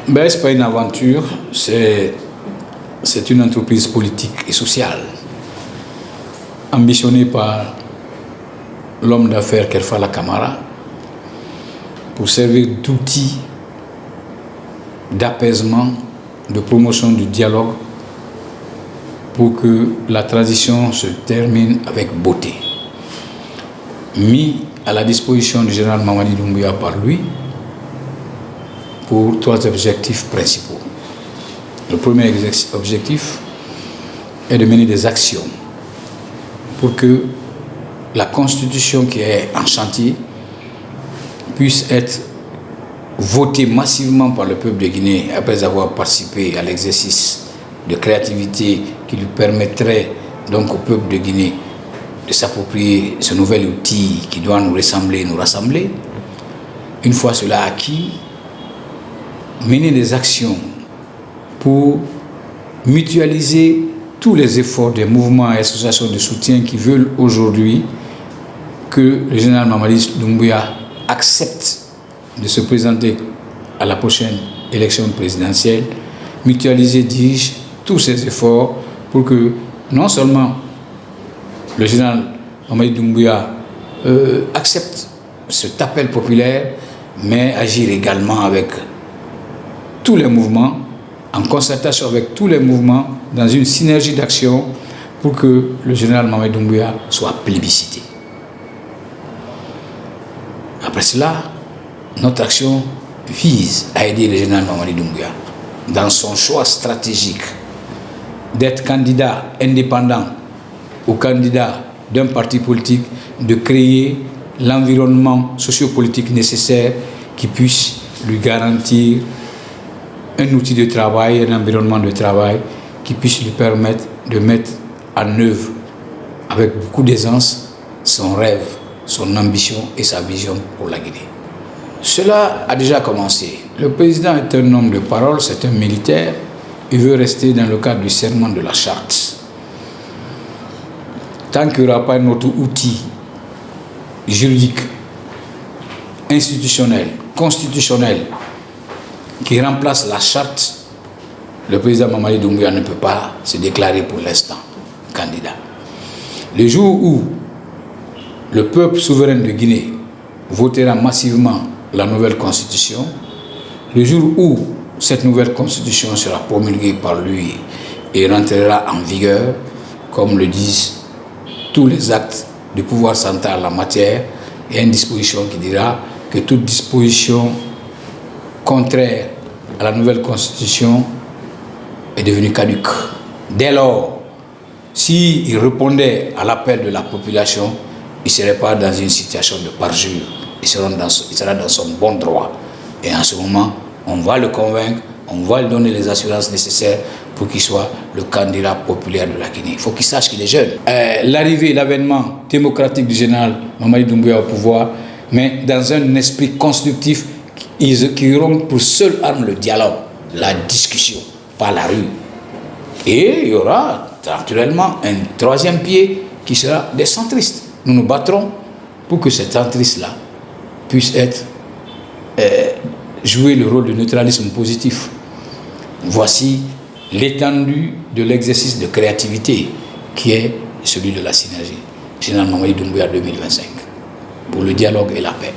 Ben, ce n'est pas une aventure, c'est une entreprise politique et sociale ambitionnée par l'homme d'affaires Kerfala Camara pour servir d'outil d'apaisement, de promotion du dialogue pour que la transition se termine avec beauté. Mis à la disposition du général Mamadi Doumbouya par lui pour 3 objectifs principaux. Le premier objectif est de mener des actions pour que la constitution qui est en chantier puisse être votée massivement par le peuple de Guinée après avoir participé à l'exercice de créativité qui lui permettrait donc au peuple de Guinée de s'approprier ce nouvel outil qui doit nous rassembler. Une fois cela acquis, mener des actions pour mutualiser tous les efforts des mouvements et associations de soutien qui veulent aujourd'hui que le général Mamadi Doumbouya accepte de se présenter à la prochaine élection présidentielle, mutualiser, dis-je, tous ces efforts pour que non seulement le général Mamadi Doumbouya accepte cet appel populaire, mais agir également avec tous les mouvements, en concertation avec tous les mouvements, dans une synergie d'action pour que le général Mamadi Doumbouya soit plébiscité. Après cela, notre action vise à aider le général Mamadi Doumbouya dans son choix stratégique d'être candidat indépendant ou candidat d'un parti politique, de créer l'environnement sociopolitique nécessaire qui puisse lui garantir un outil de travail, un environnement de travail qui puisse lui permettre de mettre en œuvre avec beaucoup d'aisance son rêve, son ambition et sa vision pour la Guinée. Cela a déjà commencé. Le président est un homme de parole, c'est un militaire. Il veut rester dans le cadre du serment de la charte. Tant qu'il n'y aura pas un autre outil juridique, institutionnel, constitutionnel, qui remplace la charte, le président Mamadi Doumbouya ne peut pas se déclarer pour l'instant candidat. Le jour où le peuple souverain de Guinée votera massivement la nouvelle constitution, le jour où cette nouvelle constitution sera promulguée par lui et rentrera en vigueur, comme le disent tous les actes du pouvoir central en la matière, il y a une disposition qui dira que toute disposition contraire à la nouvelle constitution est devenue caduque. Dès lors, s'il répondait à l'appel de la population, il ne serait pas dans une situation de parjure, il sera dans son bon droit. Et en ce moment, on va le convaincre, on va lui donner les assurances nécessaires pour qu'il soit le candidat populaire de la Guinée. Il faut qu'il sache qu'il est jeune. L'arrivée, l'avènement démocratique du général Mamadi Doumbouya au pouvoir, mais dans un esprit constructif qui auront pour seule arme le dialogue, la discussion, pas la rue. Et il y aura naturellement un troisième pied qui sera des centristes. Nous nous battrons pour que ces centristes-là puissent jouer le rôle de neutralisme positif. Voici l'étendue de l'exercice de créativité qui est celui de la synergie. Général Mamadi Doumbouya 2025 pour le dialogue et la paix.